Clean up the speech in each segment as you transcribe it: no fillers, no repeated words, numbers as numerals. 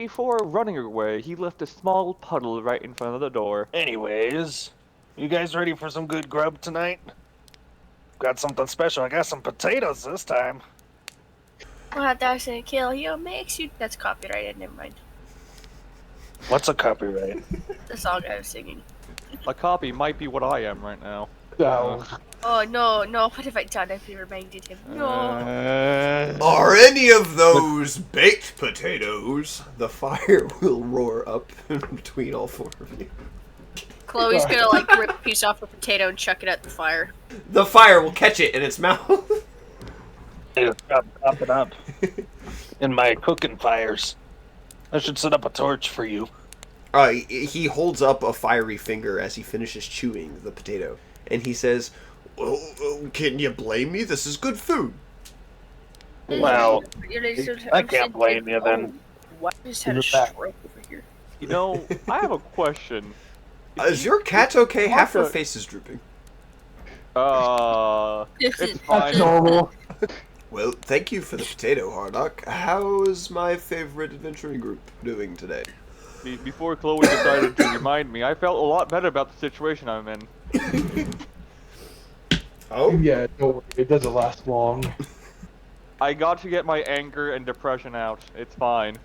Before running away, he left a small puddle right in front of the door. Anyways, you guys ready for some good grub tonight? Got something special. I got some potatoes this time. What doesn't kill you makes you. That's copyrighted. Never mind. What's a copyright? The song I was singing. A copy might be what I am right now. No. Oh no, no! What have I done? If you reminded him, no. Are any of those baked potatoes? The fire will roar up between all four of you. Chloe's gonna like rip a piece off a potato and chuck it at the fire. The fire will catch it in its mouth. Hey, chop it up. In my cooking fires. I should set up a torch for you. He holds up a fiery finger as he finishes chewing the potato, and he says, "Well, can you blame me? This is good food." Well, I can't blame you then. What? I just had a stroke over here. You know, I have a question. Is your cat okay? Half her face is drooping. It's fine. Normal. Well, thank you for the potato, Hardock. How is my favorite adventuring group doing today? Before Chloe decided to remind me, I felt a lot better about the situation I'm in. Oh? Yeah, don't worry, it doesn't last long. I got to get my anger and depression out. It's fine.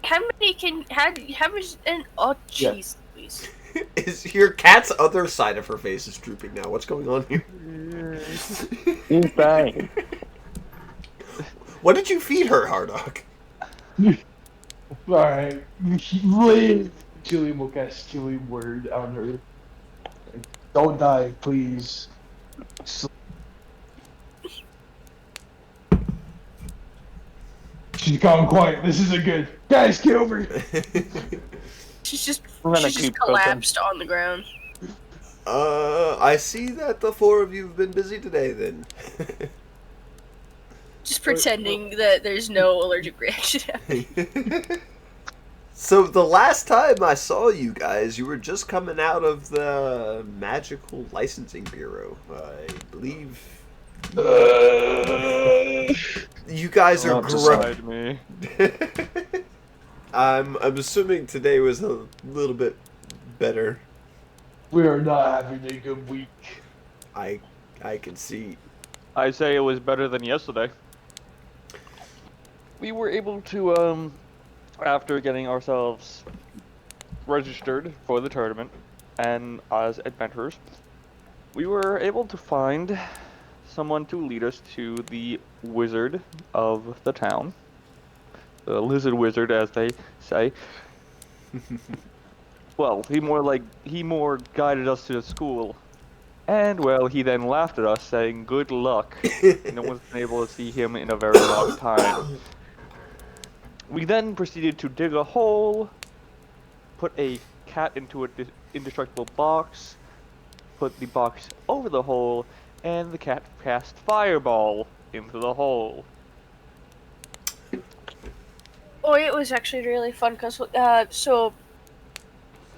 How many can how much? And oh jeez, please. Is your cat's other side of her face is drooping now? What's going on here? He's dying. What did you feed her, Hardock? Alright, leave. Julian will cast Julian word on her. Don't die, please. She's gone quiet. This isn't good. Guys, get over here. She's just Keep cooking. collapsed on the ground. I see that the four of you have been busy today, then. Just pretending that there's no allergic reaction happening. So the last time I saw you guys, you were just coming out of the Magical Licensing Bureau. I believe you guys are Beside me. I'm assuming today was a little bit better. We are not having a good week. I can see. I say it was better than yesterday. We were able to, after getting ourselves registered for the tournament, and as adventurers, we were able to find someone to lead us to the wizard of the town. The lizard wizard, as they say. Well, he more guided us to the school. And, well, he then laughed at us, saying, "Good luck." No one's been able to see him in a very long time. We then proceeded to dig a hole, put a cat into an indestructible box, put the box over the hole, and the cat cast Fireball into the hole. Oh, it was actually really fun because so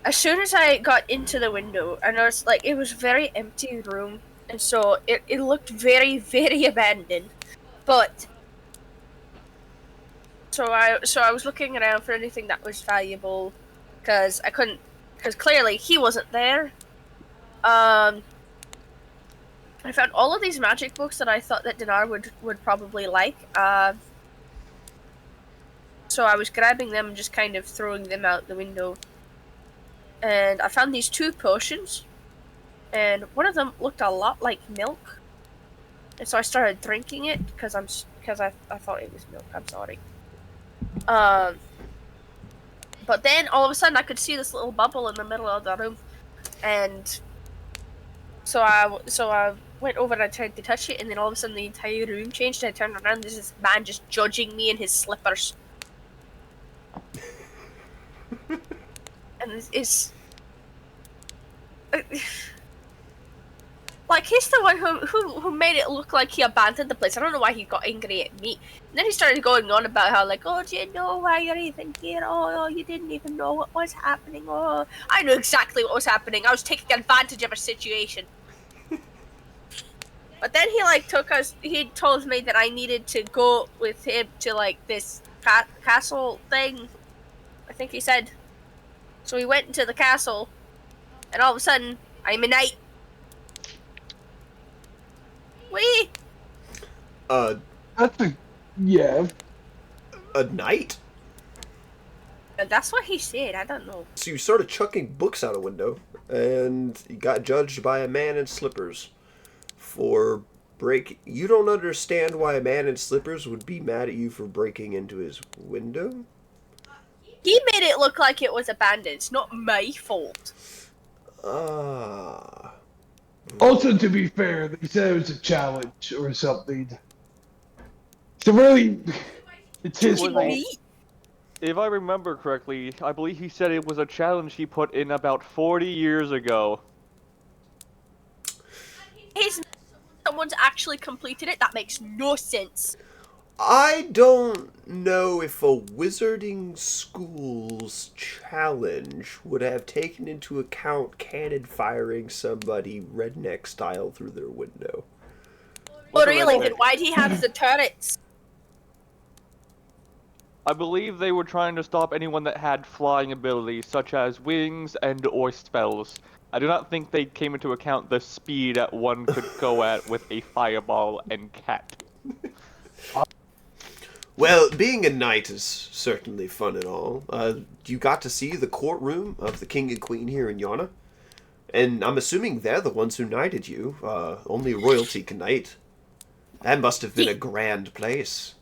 as soon as I got into the window, I noticed like it was a very empty room, and so it looked very, very abandoned. But so I was looking around for anything that was valuable, because clearly he wasn't there. I found all of these magic books that I thought that Dinar would probably like. So I was grabbing them and just kind of throwing them out the window. And I found these 2 potions, and one of them looked a lot like milk. And so I started drinking it because I thought it was milk. I'm sorry. But then all of a sudden I could see this little bubble in the middle of the room, and so I went over and I tried to touch it, and then all of a sudden the entire room changed. And I turned around, there's this man just judging me in his slippers. And it's like he's the one who made it look like he abandoned the place. I don't know why he got angry at me. And then he started going on about how like, oh, do you know why you're even here? Oh, you didn't even know what was happening. Oh, I knew exactly what was happening. I was taking advantage of a situation. But then he like he told me that I needed to go with him to like this castle thing. I think he said. So we went into the castle, and all of a sudden, I'm a knight. Wee! Uh, That's a yeah. a knight? That's what he said. I don't know. So you started chucking books out a window, and you got judged by a man in slippers for break. You don't understand why a man in slippers would be mad at you for breaking into his window? He made it look like it was abandoned. It's not my fault. Ah. Also, to be fair, they said it was a challenge or something. So really, it's his Was fault. a- If I remember correctly, I believe he said it was a challenge he put in about 40 years ago. Someone's actually completed it. That makes no sense. I don't know if a wizarding school's challenge would have taken into account cannon firing somebody redneck style through their window. Oh, What's a really? redneck? Then why'd he have the turrets? I believe they were trying to stop anyone that had flying abilities, such as wings and or spells. I do not think they came into account the speed that one could go at with a fireball and cat. Well, being a knight is certainly fun and all. You got to see the courtroom of the king and queen here in Yana, and I'm assuming they're the ones who knighted you. Only royalty can knight. That must have been a grand place.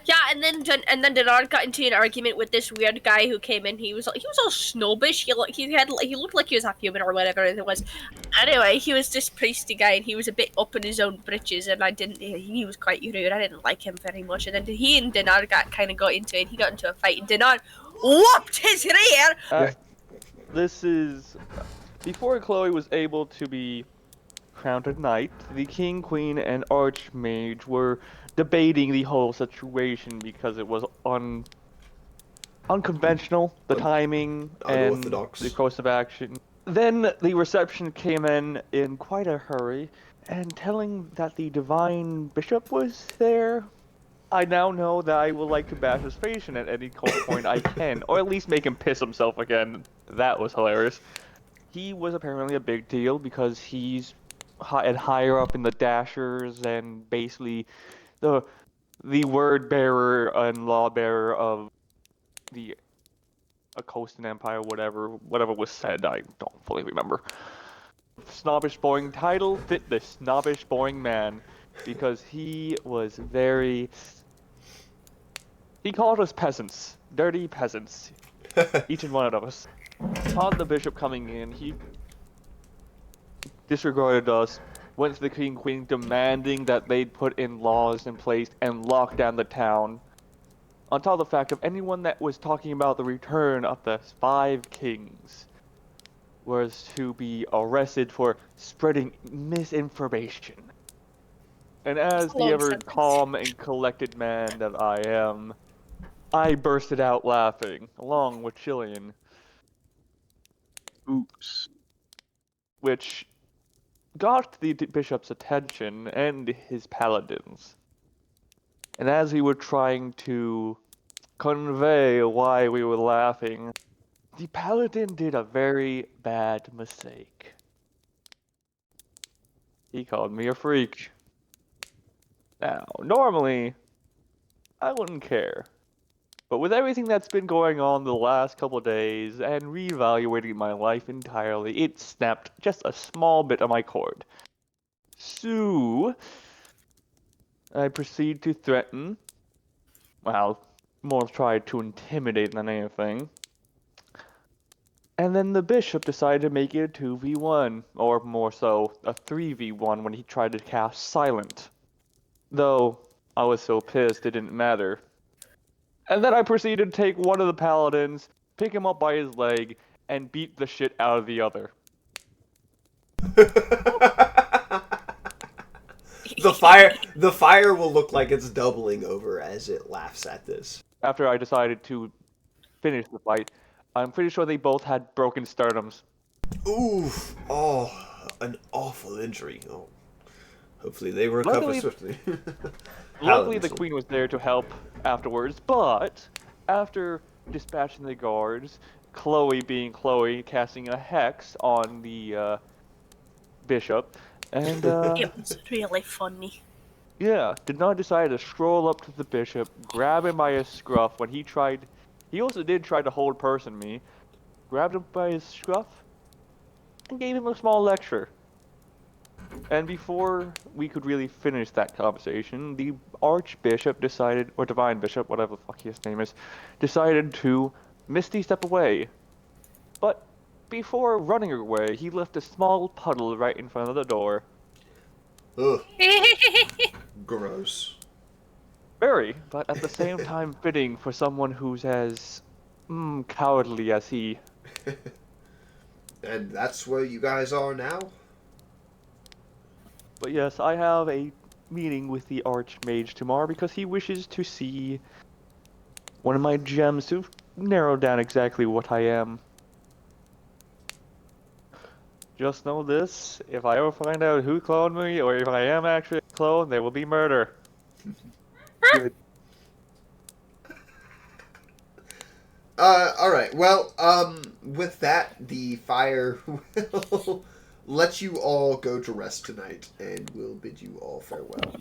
Yeah, and then Denard got into an argument with this weird guy who came in. He was all snobbish. He looked like he was half human or whatever it was. Anyway, he was this priesty guy, and he was a bit up in his own britches, and he was quite rude. I didn't like him very much. And then he and Denard got into it. He got into a fight, and Denard whooped his rear. This is before Chloe was able to be crowned a knight. The king, queen, and archmage were debating the whole situation because it was unconventional, the timing and Unorthodox. the course of action. Then the reception came in quite a hurry, and telling that the divine bishop was there. I now know that I would like to bash his face in at any point I can, or at least make him piss himself again. That was hilarious. He was apparently a big deal because he's higher up in the Dashers and basically the word bearer and law bearer of the Acoustan Empire, whatever was said, I don't fully remember. Snobbish boring title fit this snobbish boring man because he was very. He called us peasants, dirty peasants, each and one of us. Upon the bishop coming in, he disregarded us. Went to the king and queen demanding that they'd put in laws in place and lock down the town. On top of the fact of anyone that was talking about the return of the 5 kings was to be arrested for spreading misinformation. And as the ever calm and collected man that I am, I bursted out laughing, along with Chilean. Oops. Which got the bishop's attention and his paladins. And as we were trying to convey why we were laughing, the paladin did a very bad mistake. He called me a freak. Now, normally, I wouldn't care. But with everything that's been going on the last couple of days and reevaluating my life entirely, it snapped just a small bit of my cord. So, I proceed to threaten, well, more try to intimidate than anything. And then the bishop decided to make it a 2v1, or more so, a 3v1 when he tried to cast Silent. Though, I was so pissed it didn't matter. And then I proceeded to take one of the paladins, pick him up by his leg, and beat the shit out of the other. The fire will look like it's doubling over as it laughs at this. After I decided to finish the fight, I'm pretty sure they both had broken sternums. Oof! Oh, an awful injury. Oh, hopefully they recover Luckily- swiftly. Luckily, Paladins. the queen was there to help afterwards, but after dispatching the guards, Chloe being Chloe, casting a hex on the bishop, and It was really funny. yeah, did not decide to stroll up to the bishop, grab him by his scruff when he also did try to hold person me, grabbed him by his scruff, and gave him a small lecture. And before we could really finish that conversation, the Archbishop decided, or Divine Bishop, whatever the fuck his name is, decided to misty step away. But before running away, he left a small puddle right in front of the door. Ugh, gross. Very, but at the same time fitting for someone who's as cowardly as he. And that's where you guys are now? But yes, I have a meeting with the Archmage tomorrow because he wishes to see one of my gems to narrow down exactly what I am. Just know this, if I ever find out who cloned me, or if I am actually a clone, there will be murder. Good. Alright, well, with that, the fire will let you all go to rest tonight, and we'll bid you all farewell.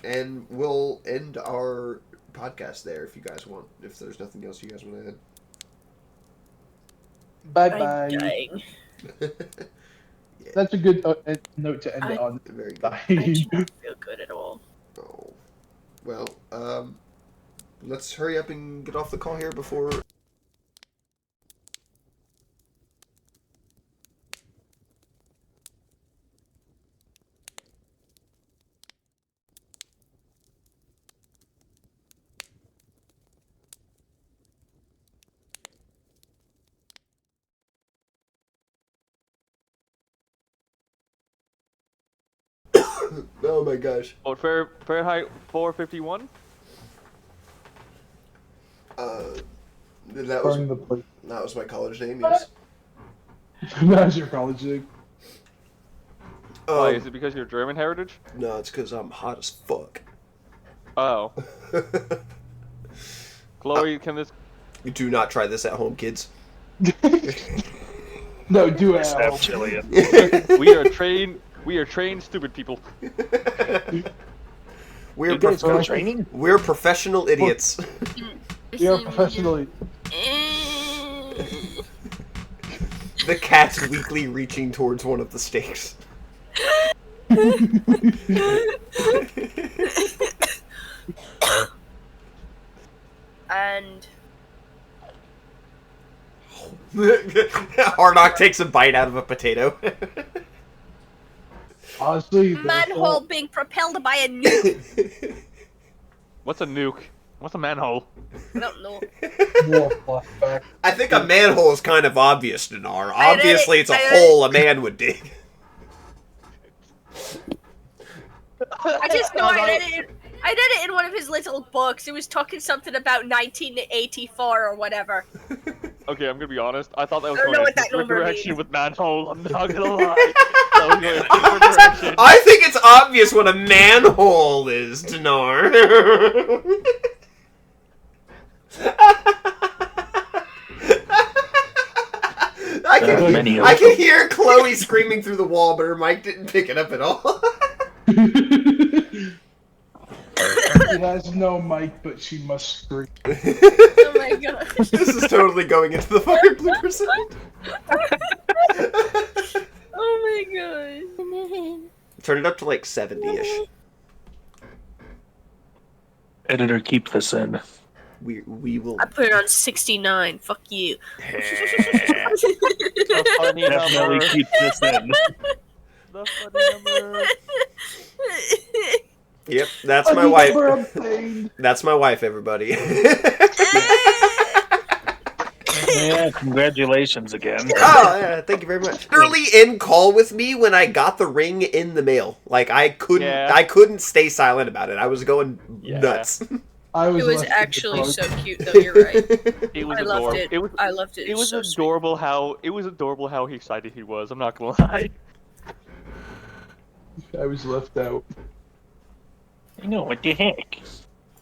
And we'll end our podcast there if you guys want, if there's nothing else you guys want to add. Bye I'm bye. dying. That's a good note to end it on. Very good. Bye. I do not feel good at all. Oh. Well, let's hurry up and get off the call here before... Oh my gosh. Oh, Fahrenheit 451? That Burn the place. was my college name, yes. That's your college name. Why, is it because you're German heritage? No, it's because I'm hot as fuck. Oh. Chloe, can this... You do not try this at home, kids. No, do it. Snap Al. Chilean. We are trained stupid people. We're You guys go prof- training? we're professional idiots. You're professionally. The cat's weakly reaching towards one of the stakes. And Hardock takes a bite out of a potato. Honestly, manhole being propelled by a nuke. What's a nuke? What's a manhole? I don't know. more flashback. I think a manhole is kind of obvious, Dinar. I did it. Obviously, it's a I did hole a man would dig. I just know I did it in one of his little books. It was talking something about 1984 or whatever. Okay, I'm gonna be honest. I thought that was I don't going know a what that different number direction means. with manhole. I'm not gonna lie. That was going a different direction. I think it's obvious what a manhole is, Dinar. I can hear Chloe screaming through the wall, but her mic didn't pick it up at all. She has no mic, but she must scream. Oh my gosh. This is totally going into the fucking blooper side. Oh my god. Turn it up to like 70-ish. Editor, keep this in. We will. I put it on 69. Fuck you. The funny Definitely number. keep this in. The funny number. Yep, that's my wife. Number obtained. That's my wife, everybody. Yeah, congratulations again. Oh, yeah, thank you very much. Literally in call with me when I got the ring in the mail. Like I couldn't stay silent about it. I was going nuts. I was It was left actually with the so cute, though. You're right. It was I loved adorable. it. I loved it. It was so sweet. adorable how excited he was. I'm not gonna lie. I was left out. I know, what the heck?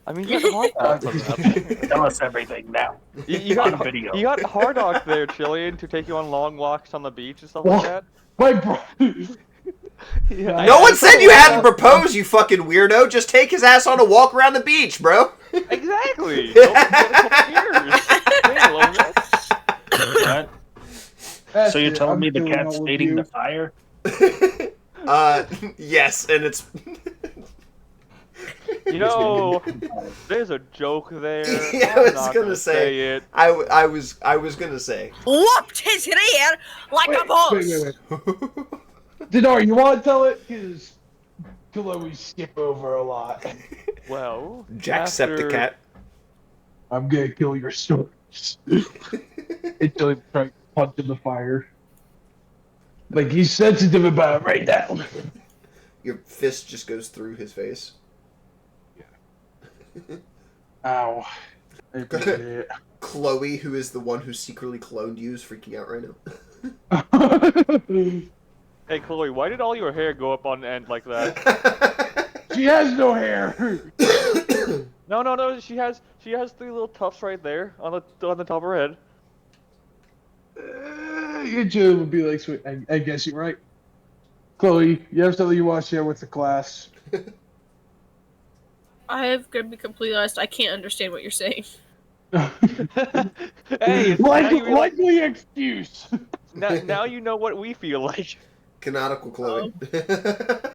I mean, you got hard dogs on that. Tell us everything now. You On got video. you got hard dogs there, Chilean, to take you on long walks on the beach and stuff Well, like that. My brother. Yeah, No one said you had to propose. propose, you fucking weirdo. Just take his ass on a walk around the beach, bro. Exactly. Don't get a couple years. Hey, Logan. So you're telling me the cat's stating the fire? Yes, and it's. You know, there's a joke there. Yeah, I'm I was not gonna say it. I was gonna say. Whooped his rear like a boss. Wait. Dinar, you want to tell it? Because we skip over a lot. Well, Jacksepticeye. I'm gonna kill your stories. Until he tries to punch in the fire. Like, he's sensitive about it right now. Your fist just goes through his face. Ow. I appreciate it. Chloe, who is the one who secretly cloned you, is freaking out right now. Hey, Chloe, why did all your hair go up on end like that? She has no hair. No. She has 3 little tufts right there on the top of her head. Your Joe would be like, sweet. I guess you're right. Chloe, you have something you want to share with the class? I have to be completely honest. I can't understand what you're saying. Hey, likely excuse. now you know what we feel like. Canonical Chloe.